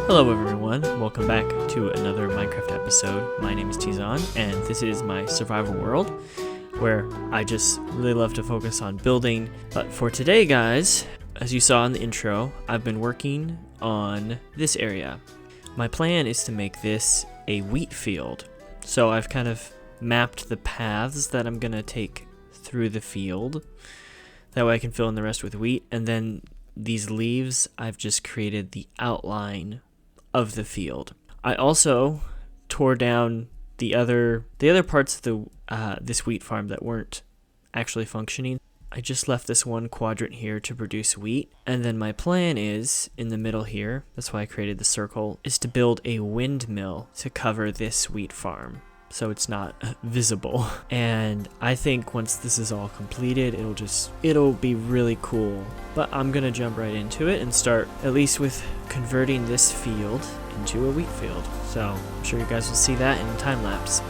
Hello everyone, welcome back to another Minecraft episode. My name is Tizon, and this is my survival world, where I just really love to focus on building. But for today, guys, as you saw in the intro, I've been working on this area. My plan is to make this a wheat field. So I've kind of mapped the paths that I'm going to take through the field. That way I can fill in the rest with wheat, and then these leaves, I've just created the outline of the field. I also tore down the other parts of the this wheat farm that weren't actually functioning. I just left this one quadrant here to produce wheat, and then my plan is in the middle here, that's why I created the circle, is to build a windmill to cover this wheat farm so it's not visible. And I think once this is all completed, it'll be really cool. But I'm gonna jump right into it and start at least with converting this field into a wheat field. So I'm sure you guys will see that in time lapse.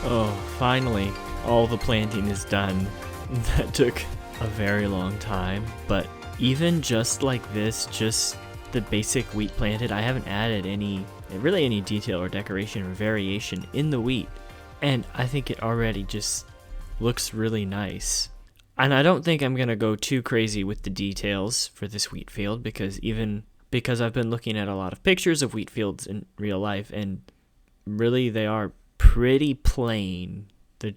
Oh, finally, all the planting is done. That took a very long time, but even just like this, just the basic wheat planted, I haven't added any detail or decoration or variation in the wheat. And I think it already just looks really nice. And I don't think I'm gonna go too crazy with the details for this wheat field because I've been looking at a lot of pictures of wheat fields in real life, and really they are pretty plain. It's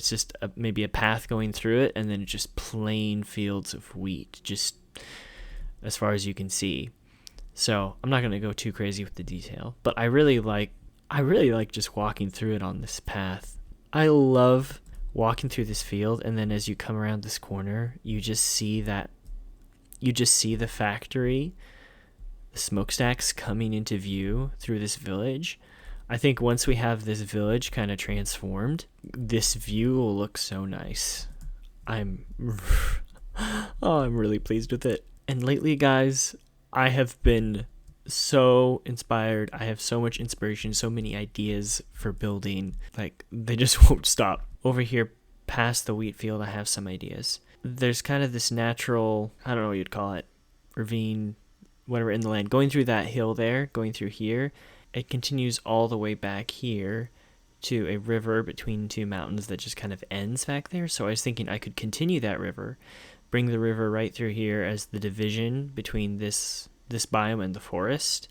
just maybe a path going through it, and then just plain fields of wheat, just as far as you can see. So I'm not gonna go too crazy with the detail, but I really like just walking through it on this path. I love walking through this field, and then as you come around this corner, you just see the factory, the smokestacks coming into view through this village. I think once we have this village kind of transformed, this view will look so nice. I'm really pleased with it. And lately, guys, I have been so inspired. I have so much inspiration, so many ideas for building. Like, they just won't stop. Over here past the wheat field, I have some ideas. There's kind of this natural, I don't know what you'd call it, ravine, whatever, in the land. Going through that hill there, going through here, it continues all the way back here to a river between two mountains that just kind of ends back there. So I was thinking I could continue that river, bring the river right through here as the division between this biome and the forest,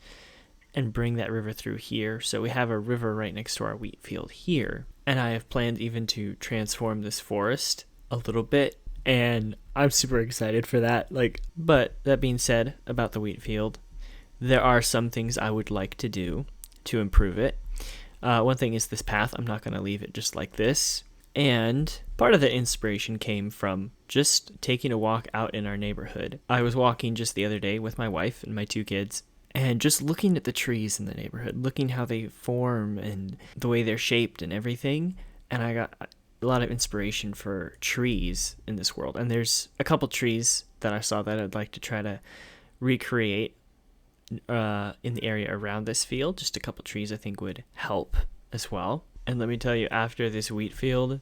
and bring that river through here. So we have a river right next to our wheat field here. And I have planned even to transform this forest a little bit, and I'm super excited for that. But that being said about the wheat field, there are some things I would like to do to improve it. One thing is this path. I'm not going to leave it just like this. And part of the inspiration came from just taking a walk out in our neighborhood. I was walking just the other day with my wife and my two kids, and just looking at the trees in the neighborhood, looking how they form and the way they're shaped and everything. And I got a lot of inspiration for trees in this world. And there's a couple trees that I saw that I'd like to try to recreate in the area around this field. Just a couple trees I think would help as well. And let me tell you, after this wheat field,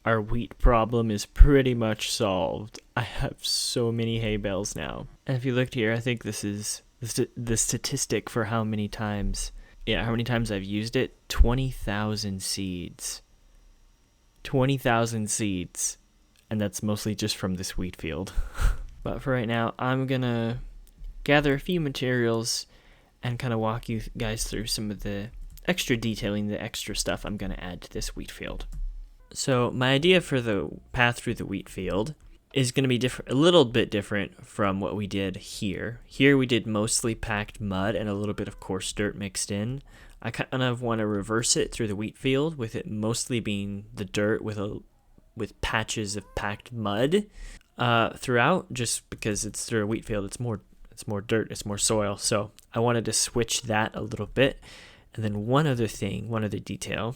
our wheat problem is pretty much solved. I have so many hay bales now. And if you looked here, I think this is the statistic for how many times I've used it. 20,000 seeds. 20,000 seeds. And that's mostly just from this wheat field. But for right now, I'm gonna gather a few materials and kind of walk you guys through some of the extra detailing, the extra stuff I'm gonna add to this wheat field. So my idea for the path through the wheat field is going to be a little bit different from what we did here. Here we did mostly packed mud and a little bit of coarse dirt mixed in. I kind of want to reverse it through the wheat field, with it mostly being the dirt with patches of packed mud throughout, just because it's through a wheat field. It's more dirt, it's more soil. So I wanted to switch that a little bit. And then one other detail.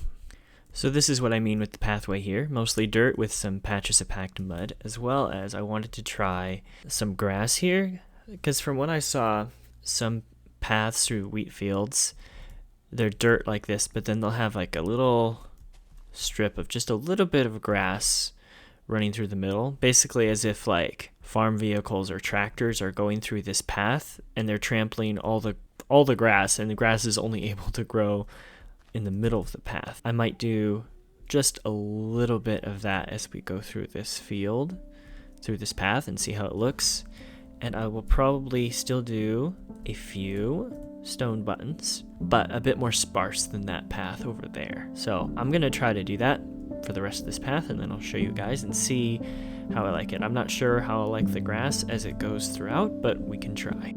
So this is what I mean with the pathway here, mostly dirt with some patches of packed mud, as well as I wanted to try some grass here, because from what I saw, some paths through wheat fields, they're dirt like this, but then they'll have like a little strip of just a little bit of grass running through the middle, basically as if like farm vehicles or tractors are going through this path and they're trampling all the grass, and the grass is only able to grow in the middle of the path. I might do just a little bit of that as we go through this field, through this path, and see how it looks. And I will probably still do a few stone buttons, but a bit more sparse than that path over there. So I'm gonna try to do that for the rest of this path, and then I'll show you guys and see how I like it. I'm not sure how I like the grass as it goes throughout, but we can try.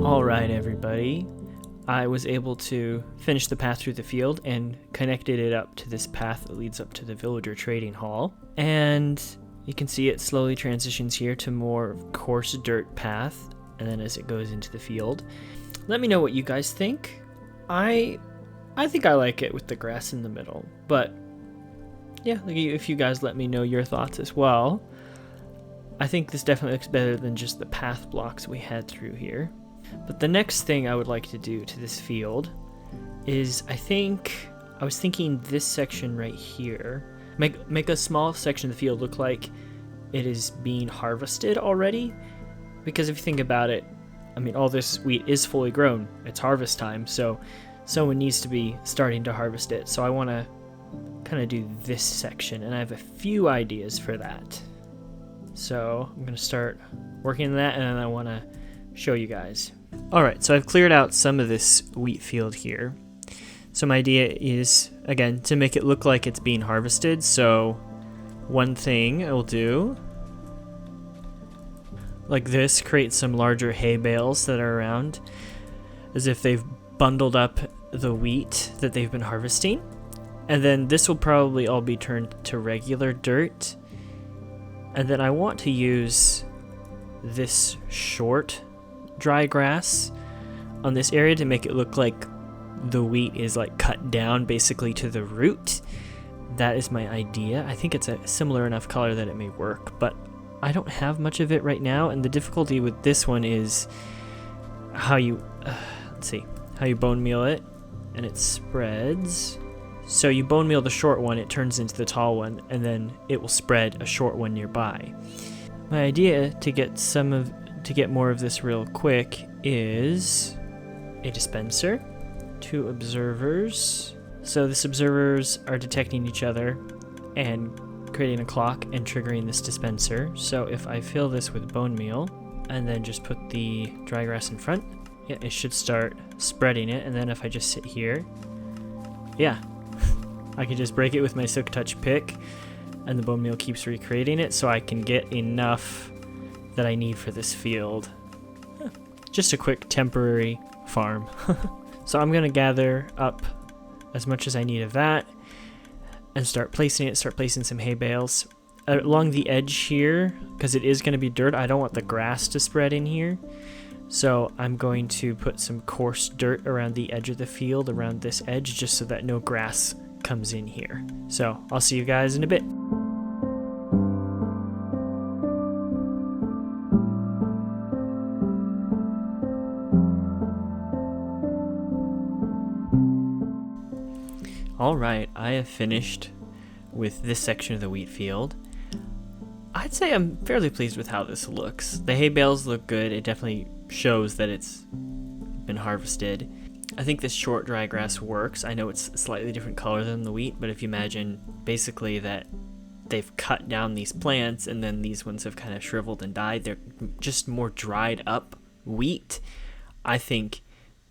Alright everybody, I was able to finish the path through the field and connected it up to this path that leads up to the villager trading hall. And you can see it slowly transitions here to more coarse dirt path, and then as it goes into the field. Let me know what you guys think. I think I like it with the grass in the middle, but yeah, if you guys let me know your thoughts as well. I think this definitely looks better than just the path blocks we had through here. But the next thing I would like to do to this field is, I was thinking this section right here, make a small section of the field look like it is being harvested already. Because if you think about it, I mean, all this wheat is fully grown. It's harvest time, so someone needs to be starting to harvest it. So I want to kind of do this section, and I have a few ideas for that. So I'm going to start working on that, and then I want to show you guys. Alright, so I've cleared out some of this wheat field here. So my idea is, again, to make it look like it's being harvested. So one thing I will do, like this, create some larger hay bales that are around, as if they've bundled up the wheat that they've been harvesting. And then this will probably all be turned to regular dirt. And then I want to use this short dry grass on this area to make it look like the wheat is like cut down basically to the root. That is my idea. I think it's a similar enough color that it may work, but I don't have much of it right now, and the difficulty with this one is how you bone meal it, and it spreads. So you bone meal the short one, it turns into the tall one, and then it will spread a short one nearby. My idea to get more of this real quick is a dispenser, 2 observers. So these observers are detecting each other and creating a clock and triggering this dispenser. So if I fill this with bone meal and then just put the dry grass in front, yeah, it should start spreading it. And then if I just sit here, yeah, I can just break it with my Silk Touch pick, and the bone meal keeps recreating it, so I can get enough that I need for this field. Just a quick temporary farm. So I'm going to gather up as much as I need of that and start placing some hay bales along the edge here, because it is going to be dirt. I don't want the grass to spread in here. So I'm going to put some coarse dirt around the edge of the field, around this edge, just so that no grass comes in here. So I'll see you guys in a bit. Alright, I have finished with this section of the wheat field. I'd say I'm fairly pleased with how this looks. The hay bales look good. It definitely shows that it's been harvested. I think this short dry grass works. I know it's a slightly different color than the wheat, but if you imagine basically that they've cut down these plants and then these ones have kind of shriveled and died, they're just more dried up wheat. I think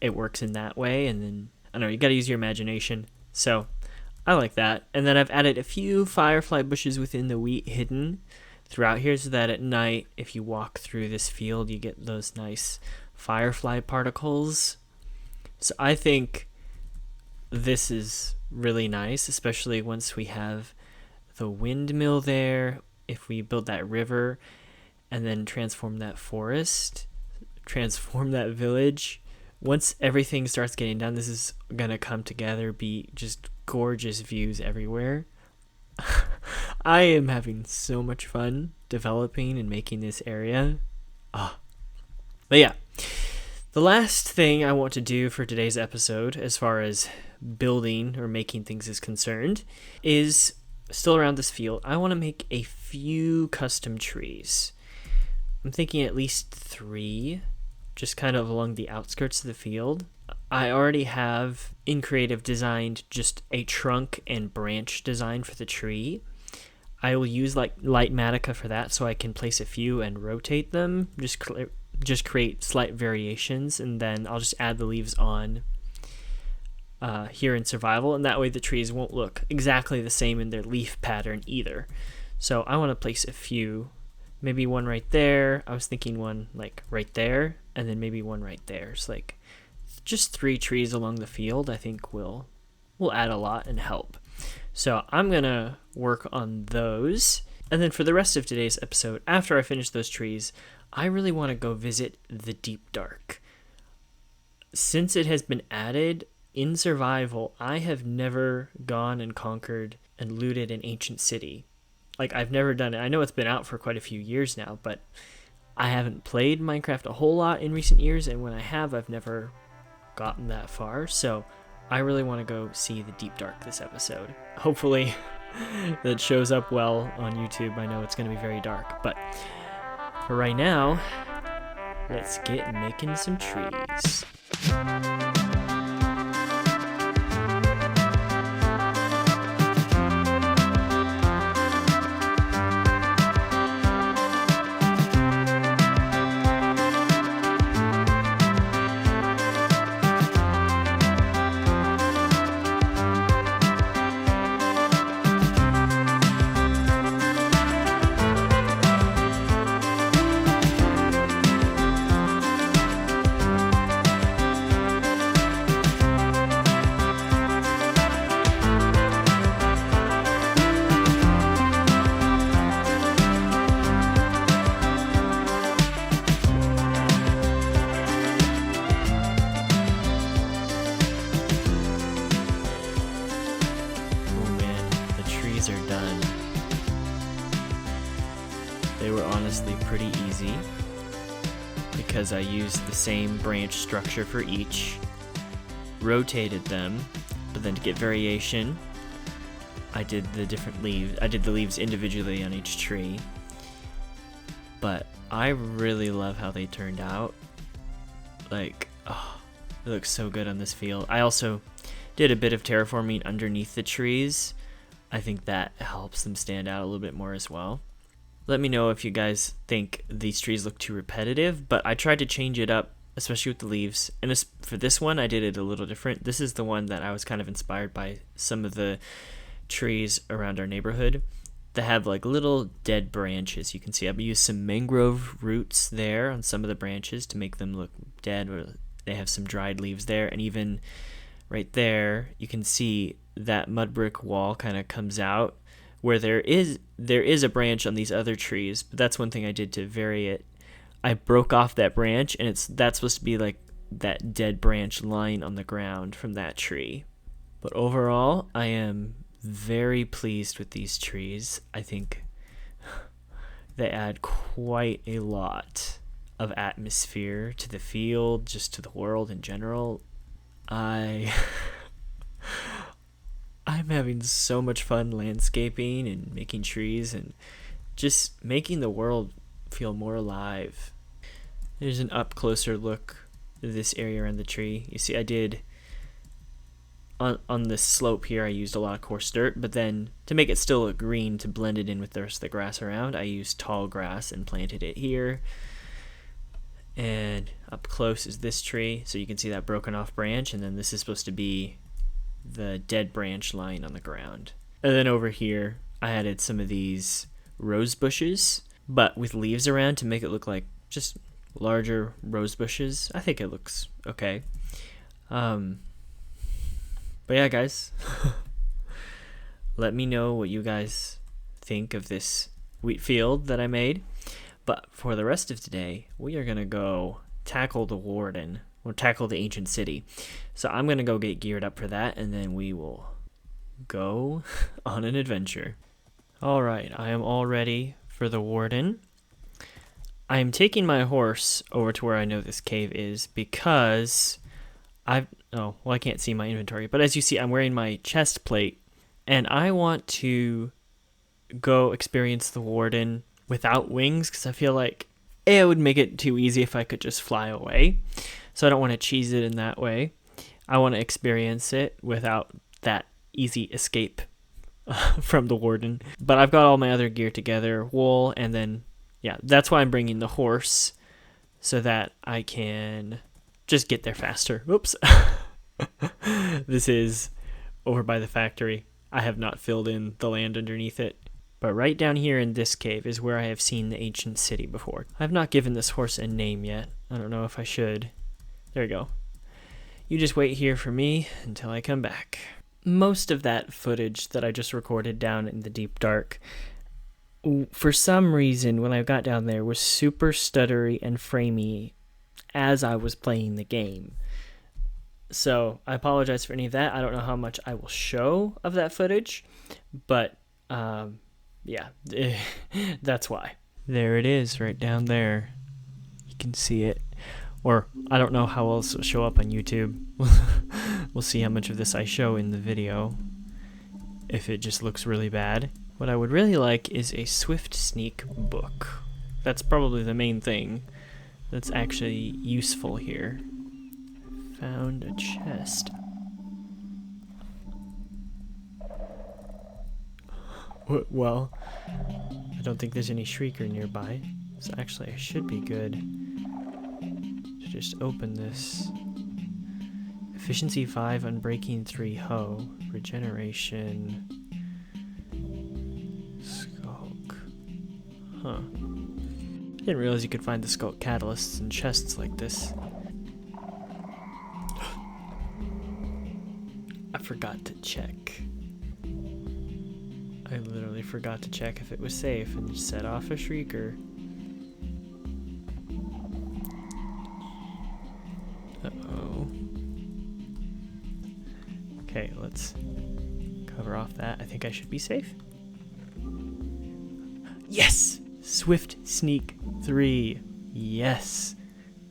it works in that way, and then, I don't know, you gotta use your imagination. So I like that. And then I've added a few firefly bushes within the wheat hidden throughout here, so that at night, if you walk through this field, you get those nice firefly particles. So I think this is really nice, especially once we have the windmill there. If we build that river and then transform that forest, transform that village, once everything starts getting done, this is gonna come together, be just gorgeous views everywhere. I am having so much fun developing and making this area. But yeah, the last thing I want to do for today's episode, as far as building or making things is concerned, is still around this field. I want to make a few custom trees. I'm thinking at least 3, just kind of along the outskirts of the field. I already have in Creative designed just a trunk and branch design for the tree. I will use like light matica for that, so I can place a few and rotate them, just create slight variations, and then I'll just add the leaves on here in survival, and that way the trees won't look exactly the same in their leaf pattern either. So I want to place a few, maybe one right there. I was thinking one like right there, and then maybe one right there. So like just 3 trees along the field, I think will add a lot and help. So I'm gonna work on those, and then for the rest of today's episode, after I finish those trees, I really want to go visit the Deep Dark. Since it has been added in survival, I have never gone and conquered and looted an ancient city. Like, I've never done it. I know it's been out for quite a few years now, but I haven't played Minecraft a whole lot in recent years, and when I have, I've never gotten that far. So I really want to go see the Deep Dark this episode. Hopefully that shows up well on YouTube. I know it's going to be very dark, but for right now, let's get making some trees. Are done. They were honestly pretty easy because I used the same branch structure for each, rotated them, but then to get variation, I did the different leaves. I did the leaves individually on each tree, but I really love how they turned out. Like, oh, it looks so good on this field. I also did a bit of terraforming underneath the trees. I think that helps them stand out a little bit more as well. Let me know if you guys think these trees look too repetitive, but I tried to change it up, especially with the leaves. And for this one, I did it a little different. This is the one that I was kind of inspired by some of the trees around our neighborhood that have like little dead branches. You can see I've used some mangrove roots there on some of the branches to make them look dead, They have some dried leaves there, and even right there, you can see that mud brick wall kind of comes out where there is a branch on these other trees, but that's one thing I did to vary it. I broke off that branch, and that's supposed to be like that dead branch lying on the ground from that tree. But overall, I am very pleased with these trees. I think they add quite a lot of atmosphere to the field, just to the world in general. I'm having so much fun landscaping and making trees and just making the world feel more alive. There's an up closer look at this area around the tree. You see, I did on this slope here, I used a lot of coarse dirt, but then to make it still look green, to blend it in with the rest of the grass around, I used tall grass and planted it here. And up close is this tree, so you can see that broken off branch, and then this is supposed to be the dead branch lying on the ground. And then over here, I added some of these rose bushes, but with leaves around to make it look like just larger rose bushes. I think it looks okay. But yeah, guys, let me know what you guys think of this wheat field that I made. But for the rest of today, we are going to go tackle the Warden, or tackle the ancient city. So I'm going to go get geared up for that, and then we will go on an adventure. All right, I am all ready for the Warden. I am taking my horse over to where I know this cave is because I can't see my inventory, but as you see, I'm wearing my chest plate, and I want to go experience the Warden without wings, because I feel like it would make it too easy if I could just fly away. So I don't want to cheese it in that way. I want to experience it without that easy escape from the Warden. But I've got all my other gear together, wool, and then, yeah, that's why I'm bringing the horse, so that I can just get there faster. Oops. This is over by the factory. I have not filled in the land underneath it. But right down here in this cave is where I have seen the ancient city before. I've not given this horse a name yet. I don't know if I should. There we go. You just wait here for me until I come back. Most of that footage that I just recorded down in the deep dark, for some reason when I got down there, was super stuttery and framey as I was playing the game. So I apologize for any of that. I don't know how much I will show of that footage, but yeah, that's why. There it is, right down there. You can see it. Or I don't know how else it'll show up on YouTube. We'll see how much of this I show in the video, if it just looks really bad. What I would really like is a Swift Sneak book. That's probably the main thing that's actually useful here. Found a chest. Well, I don't think there's any shrieker nearby, so actually I should be good to just open this. Efficiency 5, Unbreaking 3, Hoe, Regeneration, Skulk. Huh. I didn't realize you could find the Skulk catalysts in chests like this. I forgot to check. I literally forgot to check if it was safe and just set off a shrieker. Uh-oh. Okay, let's cover off that. I think I should be safe. Yes! Swift Sneak 3. Yes!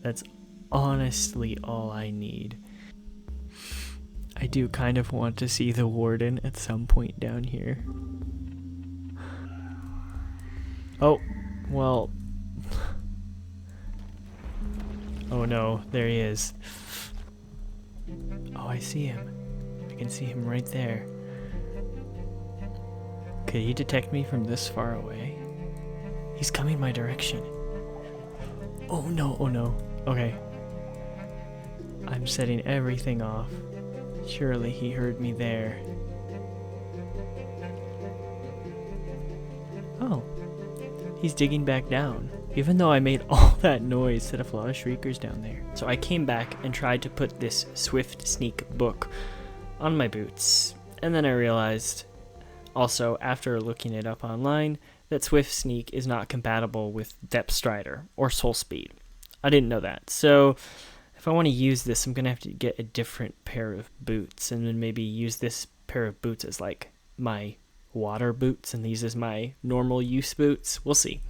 That's honestly all I need. I do kind of want to see the Warden at some point down here. Oh, well. Oh no, there he is. Oh, I see him. I can see him right there. Could he detect me from this far away? He's coming my direction. Oh no, oh no. Okay. I'm setting everything off. Surely he heard me there. Oh, he's digging back down. even though I made all that noise, set off a lot of shriekers down there. So I came back and tried to put this Swift Sneak book on my boots, and then I realized, also after looking it up online, that Swift Sneak is not compatible with Depth Strider or Soul Speed. I didn't know that. So if I want to use this, I'm going to have to get a different pair of boots, and then maybe use this pair of boots as like my water boots and these as my normal use boots. We'll see.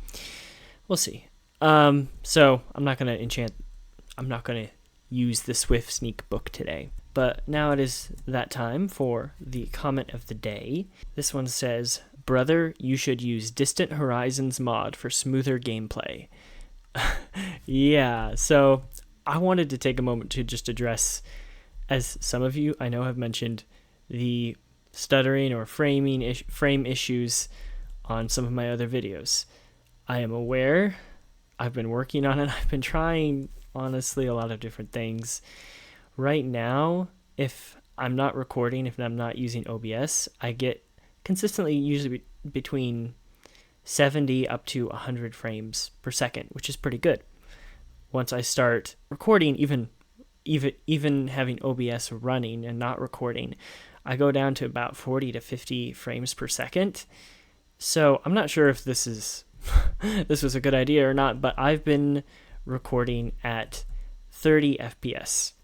So I'm not going to use the Swift Sneak book today. But now it is that time for the comment of the day. This one says, "Brother, you should use Distant Horizons mod for smoother gameplay." Yeah, so I wanted to take a moment to just address, as some of you I know have mentioned, the stuttering or frame issues on some of my other videos. I am aware. I've been working on it. I've been trying, honestly, a lot of different things. Right now, if I'm not recording, if I'm not using OBS, I get consistently usually between 70 up to 100 frames per second, which is pretty good. Once I start recording, even having OBS running and not recording, I go down to about 40 to 50 frames per second. So I'm not sure if this was a good idea or not, but I've been recording at 30 FPS.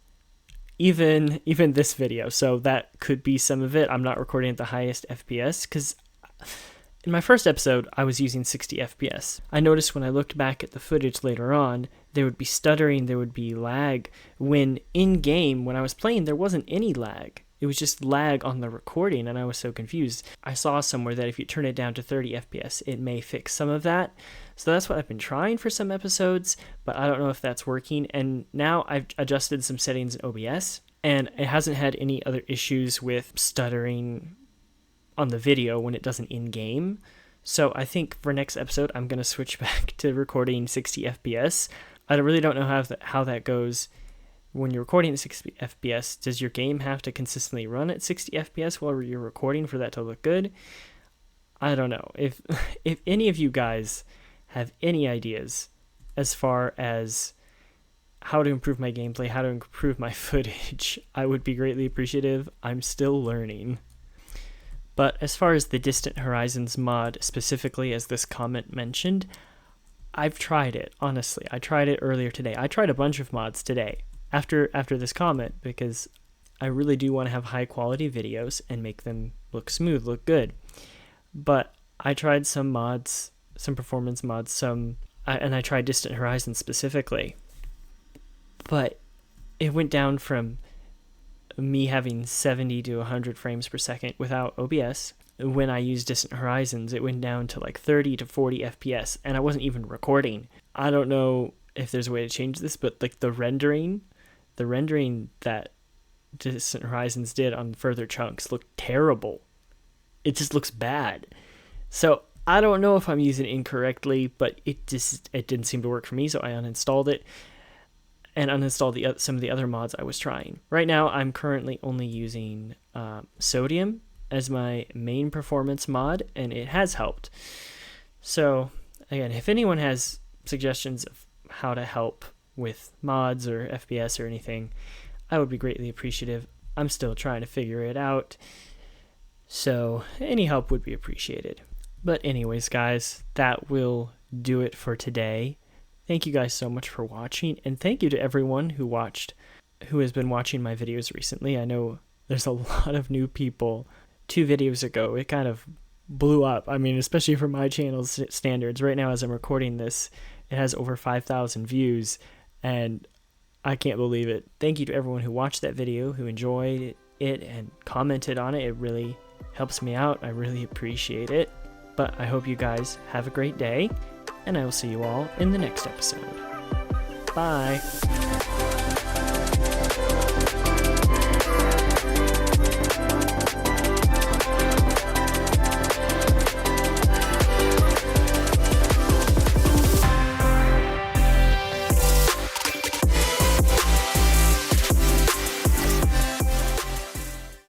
Even this video, so that could be some of it. I'm not recording at the highest FPS because in my first episode, I was using 60 FPS. I noticed when I looked back at the footage later on, there would be stuttering, there would be lag, when in-game, when I was playing, there wasn't any lag. It was just lag on the recording, and I was so confused. I saw somewhere that if you turn it down to 30 FPS, it may fix some of that. So that's what I've been trying for some episodes, but I don't know if that's working. And now I've adjusted some settings in OBS, and it hasn't had any other issues with stuttering on the video when it doesn't in-game. So I think for next episode, I'm going to switch back to recording 60 FPS. I really don't know how that goes. When you're recording at 60 FPS, does your game have to consistently run at 60 FPS while you're recording for that to look good? I don't know. If any of you guys have any ideas as far as how to improve my gameplay, how to improve my footage, I would be greatly appreciative. I'm still learning. But as far as the Distant Horizons mod specifically, as this comment mentioned, I've tried it, honestly. I tried it earlier today. I tried a bunch of mods today after this comment because I really do want to have high quality videos and make them look smooth, look good. But I tried some mods, some performance mods, and I tried Distant Horizons specifically. But it went down from me having 70 to 100 frames per second without OBS. When I used Distant Horizons, it went down to like 30 to 40 FPS, and I wasn't even recording. I don't know if there's a way to change this, but like the rendering that Distant Horizons did on further chunks looked terrible. It just looks bad. So I don't know if I'm using it incorrectly, but it didn't seem to work for me, so I uninstalled it and uninstalled some of the other mods I was trying. Right now, I'm currently only using Sodium as my main performance mod, and it has helped. So again, if anyone has suggestions of how to help with mods or FPS or anything, I would be greatly appreciative. I'm still trying to figure it out, so any help would be appreciated. But anyways, guys, that will do it for today. Thank you guys so much for watching, and thank you to everyone who has been watching my videos recently. I know there's a lot of new people. 2 videos ago, it kind of blew up. I mean, especially for my channel's standards. Right now, as I'm recording this, it has over 5,000 views, and I can't believe it. Thank you to everyone who watched that video, who enjoyed it and commented on it. It really helps me out. I really appreciate it. But I hope you guys have a great day, and I will see you all in the next episode. Bye!